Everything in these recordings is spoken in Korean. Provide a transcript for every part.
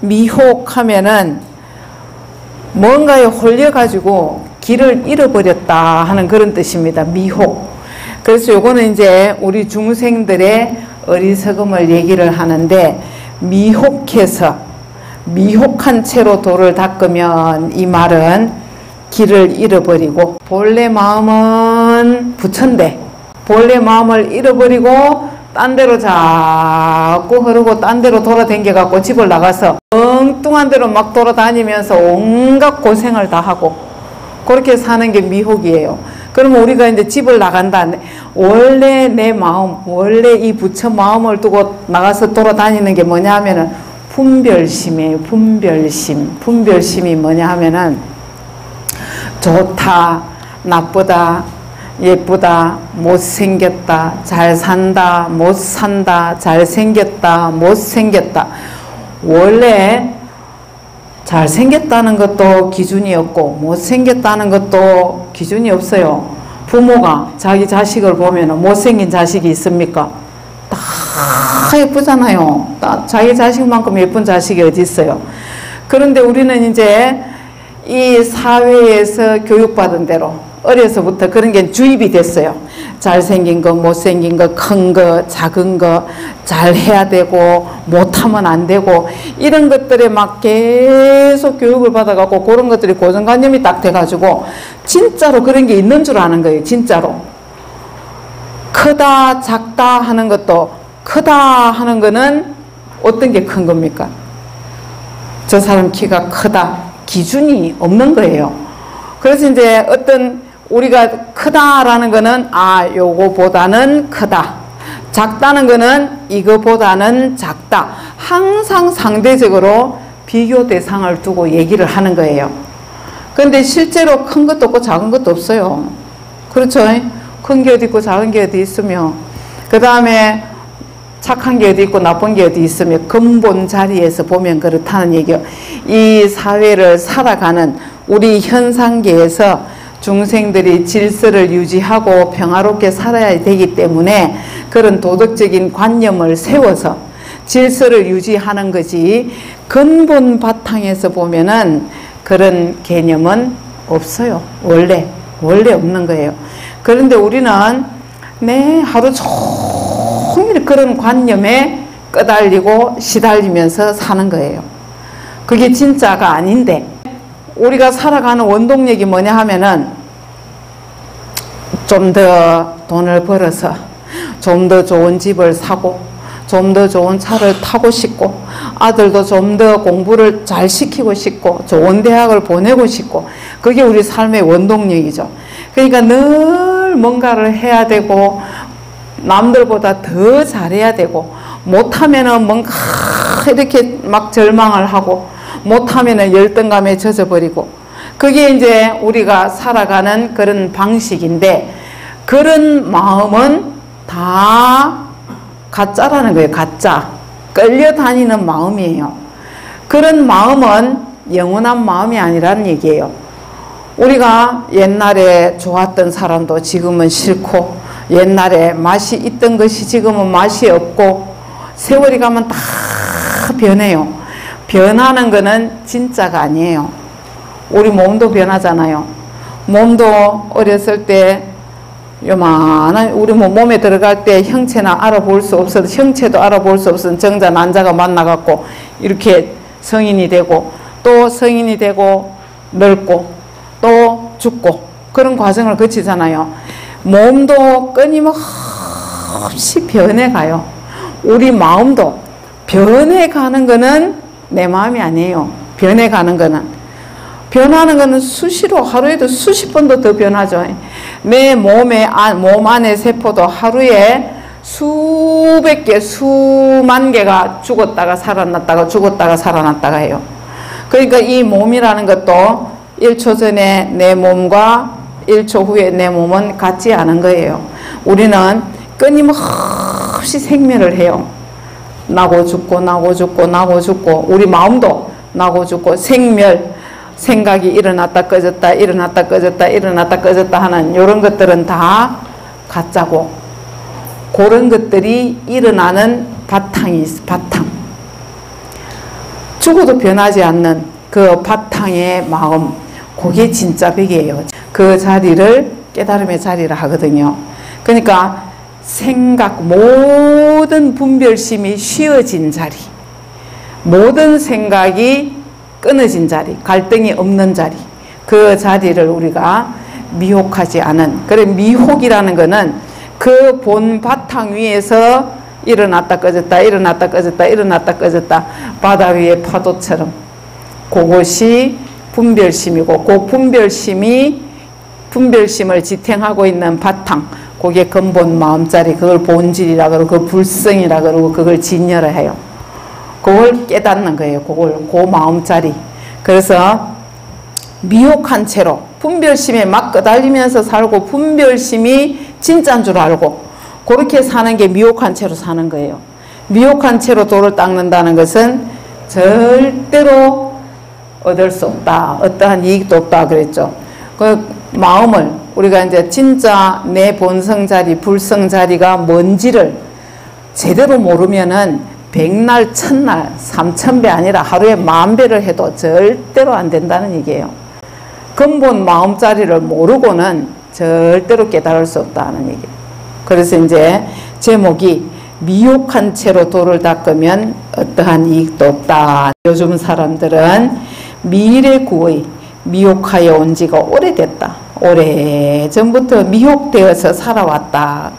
미혹하면은 뭔가에 홀려가지고 길을 잃어버렸다 하는 그런 뜻입니다. 미혹. 그래서 요거는 이제 우리 중생들의 어리석음을 얘기를 하는데, 미혹해서 미혹한 채로 도를 닦으면 이 말은 길을 잃어버리고, 본래 마음은 부처인데 본래 마음을 잃어버리고 딴 데로 자꾸 흐르고 딴 데로 돌아다녀 갖고 집을 나가서 엉뚱한 데로 막 돌아다니면서 온갖 고생을 다 하고 그렇게 사는 게 미혹이에요. 그러면 우리가 이제 집을 나간다. 원래 내 마음, 원래 이 부처 마음을 두고 나가서 돌아다니는 게 뭐냐 하면은 분별심이에요. 분별심. 분별심이 뭐냐 하면은 좋다, 나쁘다, 예쁘다, 못생겼다, 잘 산다, 못 산다, 잘생겼다, 못생겼다. 원래 잘생겼다는 것도 기준이 없고 못생겼다는 것도 기준이 없어요. 부모가 자기 자식을 보면 못생긴 자식이 있습니까? 다 예쁘잖아요. 자기 자식만큼 예쁜 자식이 어디 있어요. 그런데 우리는 이제 이 사회에서 교육받은 대로 어려서부터 그런 게 주입이 됐어요. 잘생긴 거, 못생긴 거, 큰 거, 작은 거, 잘해야 되고 못하면 안 되고 이런 것들에 막 계속 교육을 받아갖고 그런 것들이 고정관념이 딱 돼가지고 진짜로 그런 게 있는 줄 아는 거예요. 진짜로. 크다, 작다 하는 것도, 크다 하는 거는 어떤 게 큰 겁니까? 저 사람 키가 크다. 기준이 없는 거예요. 그래서 이제 어떤 우리가 크다라는 거는 요거보다는 크다. 작다는 거는 이거보다는 작다. 항상 상대적으로 비교 대상을 두고 얘기를 하는 거예요. 그런데 실제로 큰 것도 없고 작은 것도 없어요. 그렇죠? 큰 게 어디 있고 작은 게 어디 있으며, 그 다음에 착한 게 어디 있고 나쁜 게 어디 있으며, 근본 자리에서 보면 그렇다는 얘기요. 이 사회를 살아가는 우리 현상계에서 중생들이 질서를 유지하고 평화롭게 살아야 되기 때문에 그런 도덕적인 관념을 세워서 질서를 유지하는 거지, 근본 바탕에서 보면은 그런 개념은 없어요. 원래 없는 거예요. 그런데 우리는 하루 종일 그런 관념에 끄달리고 시달리면서 사는 거예요. 그게 진짜가 아닌데, 우리가 살아가는 원동력이 뭐냐 하면은 좀 더 돈을 벌어서 좀 더 좋은 집을 사고 좀 더 좋은 차를 타고 싶고 아들도 좀 더 공부를 잘 시키고 싶고 좋은 대학을 보내고 싶고, 그게 우리 삶의 원동력이죠. 그러니까 늘 뭔가를 해야 되고 남들보다 더 잘해야 되고, 못하면은 뭔가 이렇게 막 절망을 하고 못하면은 열등감에 젖어버리고, 그게 이제 우리가 살아가는 그런 방식인데, 그런 마음은 다 가짜라는 거예요. 가짜. 끌려다니는 마음이에요. 그런 마음은 영원한 마음이 아니라는 얘기예요. 우리가 옛날에 좋았던 사람도 지금은 싫고, 옛날에 맛이 있던 것이 지금은 맛이 없고, 세월이 가면 다 변해요. 변하는 거는 진짜가 아니에요. 우리 몸도 변하잖아요. 몸도 어렸을 때 요만한 우리 몸에 들어갈 때 형체나 알아볼 수 없어도, 형체도 알아볼 수 없어도 정자 난자가 만나갖고 이렇게 성인이 되고, 또 성인이 되고 늙고 또 죽고, 그런 과정을 거치잖아요. 몸도 끊임없이 변해가요. 우리 마음도 변해가는 거는 내 마음이 아니에요. 변해가는 거는. 변하는 거는 수시로, 하루에도 수십 번도 더 변하죠. 내 몸 안의 세포도 하루에 수백 개, 수만 개가 죽었다가 살아났다가 죽었다가 살아났다가 해요. 그러니까 이 몸이라는 것도 1초 전에 내 몸과 1초 후에 내 몸은 같지 않은 거예요. 우리는 끊임없이 생멸을 해요. 나고 죽고 나고 죽고 나고 죽고, 우리 마음도 나고 죽고 생멸, 생각이 일어났다 꺼졌다 일어났다 꺼졌다 일어났다 꺼졌다 하는 이런 것들은 다 가짜고, 그런 것들이 일어나는 바탕이 있어. 바탕. 죽어도 변하지 않는 그 바탕의 마음, 그게 진짜 벽이에요. 그 자리를 깨달음의 자리라 하거든요. 그러니까 생각, 모든 분별심이 쉬어진 자리, 모든 생각이 끊어진 자리, 갈등이 없는 자리, 그 자리를 우리가 미혹하지 않은, 그래 미혹이라는 거는 그 본 바탕 위에서 일어났다 꺼졌다 일어났다 꺼졌다 일어났다 꺼졌다 바다 위의 파도처럼, 그것이 분별심이고, 그 분별심을 지탱하고 있는 바탕, 그게 근본 마음자리, 그걸 본질이라 그러고 그 불성이라 그러고 그걸 진여라 해요. 그걸 깨닫는 거예요. 그 마음자리. 그래서 미혹한 채로 분별심에 막 끄달리면서 살고 분별심이 진짜인 줄 알고 그렇게 사는 게 미혹한 채로 사는 거예요. 미혹한 채로 돌을 닦는다는 것은 절대로 얻을 수 없다. 어떠한 이익도 없다 그랬죠. 그 마음을 우리가 이제 진짜 내 본성 자리, 불성 자리가 뭔지를 제대로 모르면은 100날, 1000날, 3000배 아니라 하루에 10,000배를 해도 절대로 안 된다는 얘기예요. 근본 마음 자리를 모르고는 절대로 깨달을 수 없다는 얘기예요. 그래서 이제 제목이 미혹한 채로 돌을 닦으면 어떠한 이익도 없다. 요즘 사람들은 미래 구의 미혹하여 온 지가 오래됐다. 오래전부터 미혹되어서 살아왔다.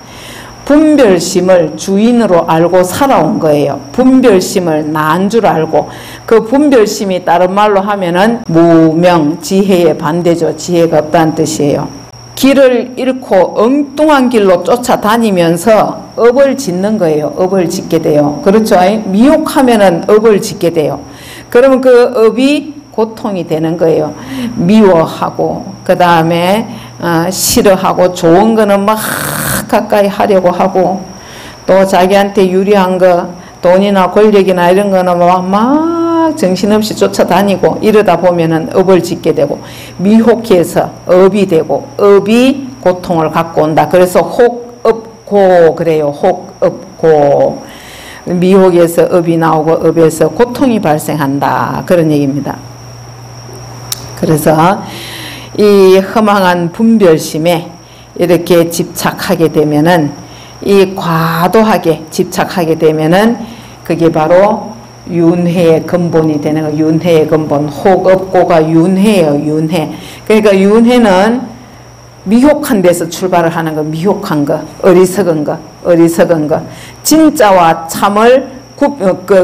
분별심을 주인으로 알고 살아온 거예요. 분별심을 나인 줄 알고, 그 분별심이 다른 말로 하면은 무명, 지혜의 반대죠. 지혜가 없다는 뜻이에요. 길을 잃고 엉뚱한 길로 쫓아다니면서 업을 짓는 거예요. 업을 짓게 돼요. 그렇죠? 미혹하면은 업을 짓게 돼요. 그러면 그 업이 고통이 되는 거예요. 미워하고, 그 다음에 싫어하고, 좋은 거는 막 가까이 하려고 하고, 또 자기한테 유리한 거, 돈이나 권력이나 이런 거는 막 정신없이 쫓아다니고, 이러다 보면은 업을 짓게 되고, 미혹해서 업이 되고, 업이 고통을 갖고 온다. 그래서 혹업고 그래요. 혹업고. 미혹에서 업이 나오고 업에서 고통이 발생한다. 그런 얘기입니다. 그래서 이 허망한 분별심에 이렇게 집착하게 되면은, 이 과도하게 집착하게 되면은 그게 바로 윤회의 근본이 되는 거. 윤회의 근본. 혹업고가 윤회예요. 윤회. 그러니까 윤회는 미혹한 데서 출발을 하는 거. 미혹한 거, 어리석은 거, 어리석은 거. 진짜와 참을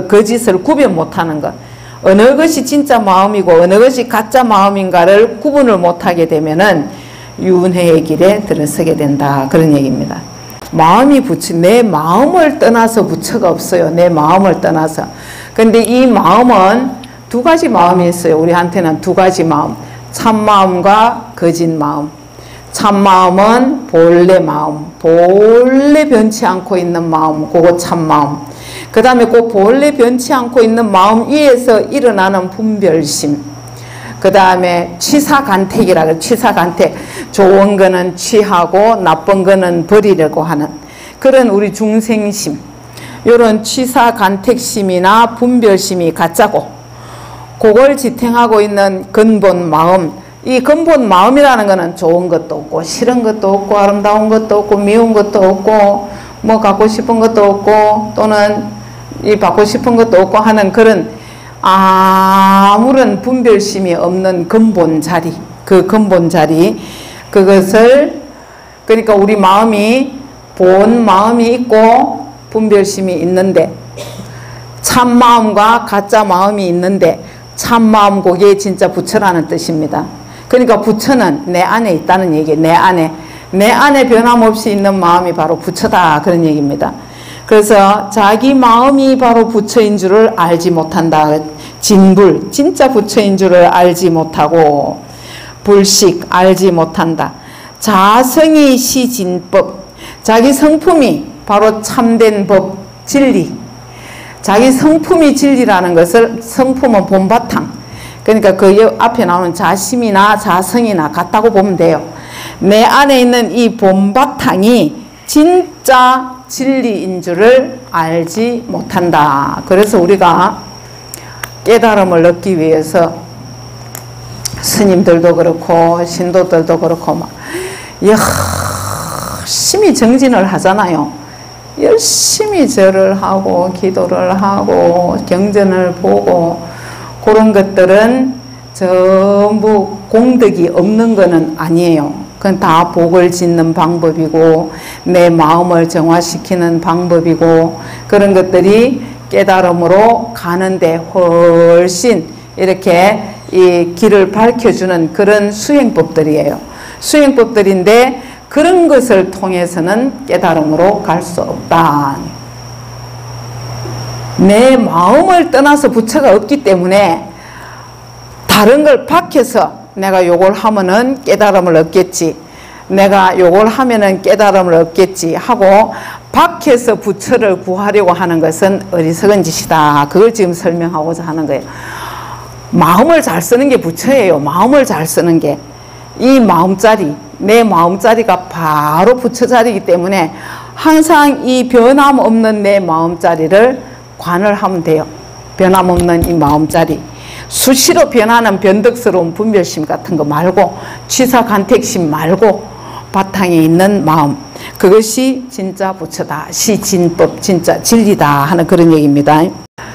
거짓을 구별 못하는 거. 어느 것이 진짜 마음이고 어느 것이 가짜 마음인가를 구분을 못하게 되면은 윤회의 길에 들어서게 된다. 그런 얘기입니다. 마음이 부처, 내 마음을 떠나서 부처가 없어요. 내 마음을 떠나서. 근데 이 마음은 두 가지 마음이 있어요. 우리한테는 두 가지 마음. 참마음과 거짓 마음. 참마음은 본래 마음, 본래 변치 않고 있는 마음, 그거 참마음. 그 다음에 그 본래 변치 않고 있는 마음 위에서 일어나는 분별심. 그 다음에 취사간택이라 그래요. 취사간택. 좋은 거는 취하고 나쁜 거는 버리려고 하는 그런 우리 중생심. 이런 취사간택심이나 분별심이 가짜고, 그걸 지탱하고 있는 근본 마음. 이 근본 마음이라는 거는 좋은 것도 없고 싫은 것도 없고 아름다운 것도 없고 미운 것도 없고 뭐 갖고 싶은 것도 없고 또는 이 받고 싶은 것도 없고 하는 그런 아무런 분별심이 없는 근본 자리, 그 근본 자리, 그것을, 그러니까 우리 마음이 본 마음이 있고 분별심이 있는데, 참마음과 가짜 마음이 있는데, 참마음 그게 진짜 부처라는 뜻입니다. 그러니까 부처는 내 안에 있다는 얘기예요. 내 안에 변함없이 있는 마음이 바로 부처다. 그런 얘기입니다. 그래서 자기 마음이 바로 부처인 줄을 알지 못한다. 진불, 진짜 부처인 줄을 알지 못하고, 불식, 알지 못한다. 자성이 시진법, 자기 성품이 바로 참된 법, 진리. 자기 성품이 진리라는 것을, 성품은 본바탕. 그러니까 그 앞에 나오는 자심이나 자성이나 같다고 보면 돼요. 내 안에 있는 이 본바탕이 진짜 진리인 줄을 알지 못한다. 그래서 우리가 깨달음을 얻기 위해서 스님들도 그렇고 신도들도 그렇고 막 열심히 정진을 하잖아요. 열심히 절을 하고 기도를 하고 경전을 보고 그런 것들은 전부 공덕이 없는 거는 아니에요. 그건 다 복을 짓는 방법이고 내 마음을 정화시키는 방법이고 그런 것들이 깨달음으로 가는데 훨씬 이렇게 이 길을 밝혀주는 그런 수행법들이에요. 수행법들인데 그런 것을 통해서는 깨달음으로 갈 수 없다. 내 마음을 떠나서 부처가 없기 때문에 다른 걸 밖에서 내가 요걸 하면은 깨달음을 얻겠지, 내가 요걸 하면은 깨달음을 얻겠지 하고 밖에서 부처를 구하려고 하는 것은 어리석은 짓이다. 그걸 지금 설명하고자 하는 거예요. 마음을 잘 쓰는 게 부처예요. 마음을 잘 쓰는 게. 이 마음자리, 내 마음자리가 바로 부처자리이기 때문에 항상 이 변함없는 내 마음자리를 관을 하면 돼요. 변함없는 이 마음자리. 수시로 변하는 변덕스러운 분별심 같은 거 말고 취사간택심 말고 바탕에 있는 마음. 그것이 진짜 부처다. 시진법, 진짜 진리다 하는 그런 얘기입니다.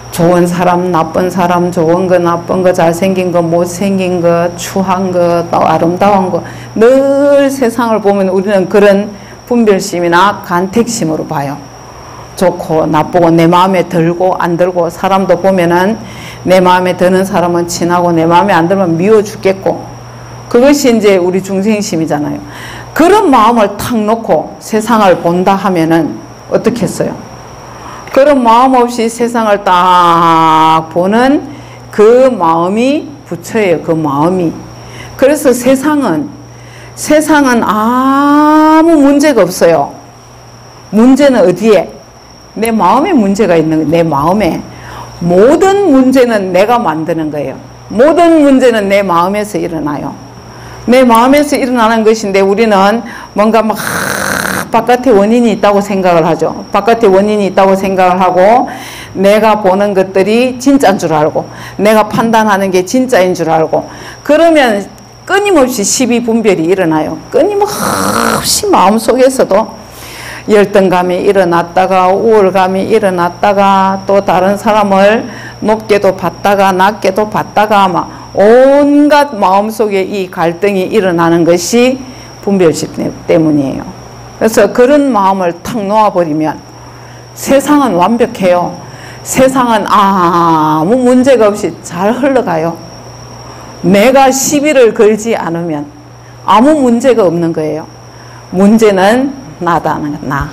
좋은 사람, 나쁜 사람, 좋은 거, 나쁜 거, 잘생긴 거, 못생긴 거, 추한 거, 또 아름다운 거, 늘 세상을 보면 우리는 그런 분별심이나 간택심으로 봐요. 좋고 나쁘고 내 마음에 들고 안 들고 사람도 보면은 내 마음에 드는 사람은 친하고 내 마음에 안 들면 미워 죽겠고 그것이 이제 우리 중생심이잖아요. 그런 마음을 탁 놓고 세상을 본다 하면은 어떻겠어요? 그런 마음 없이 세상을 딱 보는 그 마음이 부처예요. 그 마음이. 그래서 세상은 아무 문제가 없어요. 문제는 어디에? 내 마음에 문제가 있는 거예요. 내 마음에. 모든 문제는 내가 만드는 거예요. 모든 문제는 내 마음에서 일어나요. 내 마음에서 일어나는 것인데 우리는 뭔가 막 바깥에 원인이 있다고 생각을 하죠. 바깥에 원인이 있다고 생각을 하고 내가 보는 것들이 진짜인 줄 알고 내가 판단하는 게 진짜인 줄 알고 그러면 끊임없이 시비분별이 일어나요. 끊임없이 마음속에서도 열등감이 일어났다가 우월감이 일어났다가 또 다른 사람을 높게도 봤다가 낮게도 봤다가 막 온갖 마음속에 이 갈등이 일어나는 것이 분별심 때문이에요. 그래서 그런 마음을 탁 놓아버리면 세상은 완벽해요. 세상은 아무 문제가 없이 잘 흘러가요. 내가 시비를 걸지 않으면 아무 문제가 없는 거예요. 문제는 나다는 나.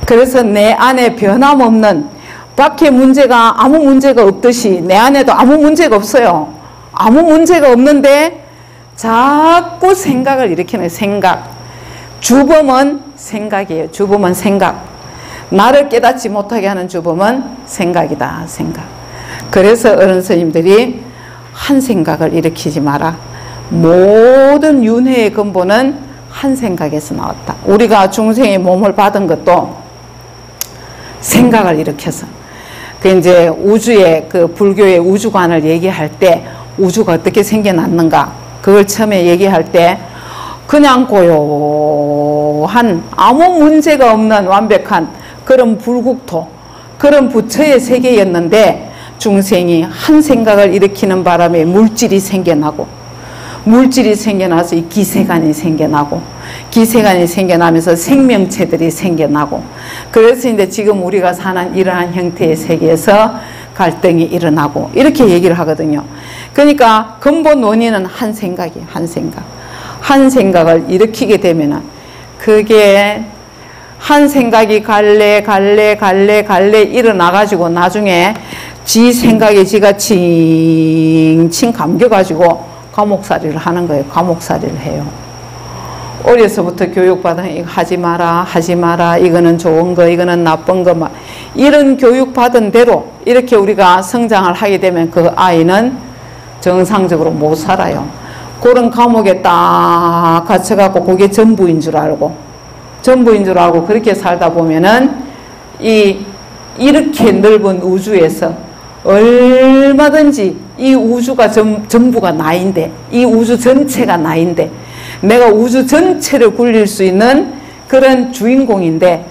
그래서 내 안에 변함없는 밖에 문제가 아무 문제가 없듯이 내 안에도 아무 문제가 없어요. 아무 문제가 없는데 자꾸 생각을 일으키는 생각. 주범은 생각이에요. 주범은 생각. 나를 깨닫지 못하게 하는 주범은 생각이다. 생각. 그래서 어른 스님들이 한 생각을 일으키지 마라. 모든 윤회의 근본은 한 생각에서 나왔다. 우리가 중생의 몸을 받은 것도 생각을 일으켜서. 그 이제 우주의 그 불교의 우주관을 얘기할 때 우주가 어떻게 생겨났는가 그걸 처음에 얘기할 때 그냥 고요한 아무 문제가 없는 완벽한 그런 불국토 그런 부처의 세계였는데 중생이 한 생각을 일으키는 바람에 물질이 생겨나고 물질이 생겨나서 이 기세간이 생겨나고 기세간이 생겨나면서 생명체들이 생겨나고 그래서 이제 지금 우리가 사는 이러한 형태의 세계에서 갈등이 일어나고 이렇게 얘기를 하거든요. 그러니까 근본 원인은 한 생각이에요. 한 생각. 한 생각을 일으키게 되면은 그게 한 생각이 갈래 일어나가지고 나중에 지 생각에 지가 칭칭 감겨가지고 감옥살이를 하는 거예요. 감옥살이를 해요. 어려서부터 교육받은 이거 하지 마라 이거는 좋은 거 이거는 나쁜 거 막 이런 교육받은 대로 이렇게 우리가 성장을 하게 되면 그 아이는 정상적으로 못 살아요. 그런 감옥에 딱 갇혀갖고 그게 전부인 줄 알고 그렇게 살다 보면은 이렇게 넓은 우주에서 얼마든지 이 우주가 전부가 나인데, 이 우주 전체가 나인데, 내가 우주 전체를 굴릴 수 있는 그런 주인공인데,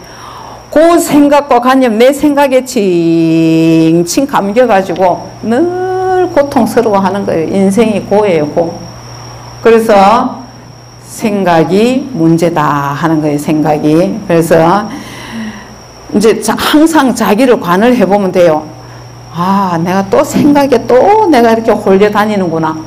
그 생각과 관념, 내 생각에 칭칭 감겨가지고 늘 고통스러워하는 거예요. 인생이 고예요, 고. 그래서 생각이 문제다 하는 거예요, 생각이. 그래서 이제 항상 자기를 관을 해보면 돼요. 아, 내가 또 생각에 또 내가 이렇게 홀려 다니는구나.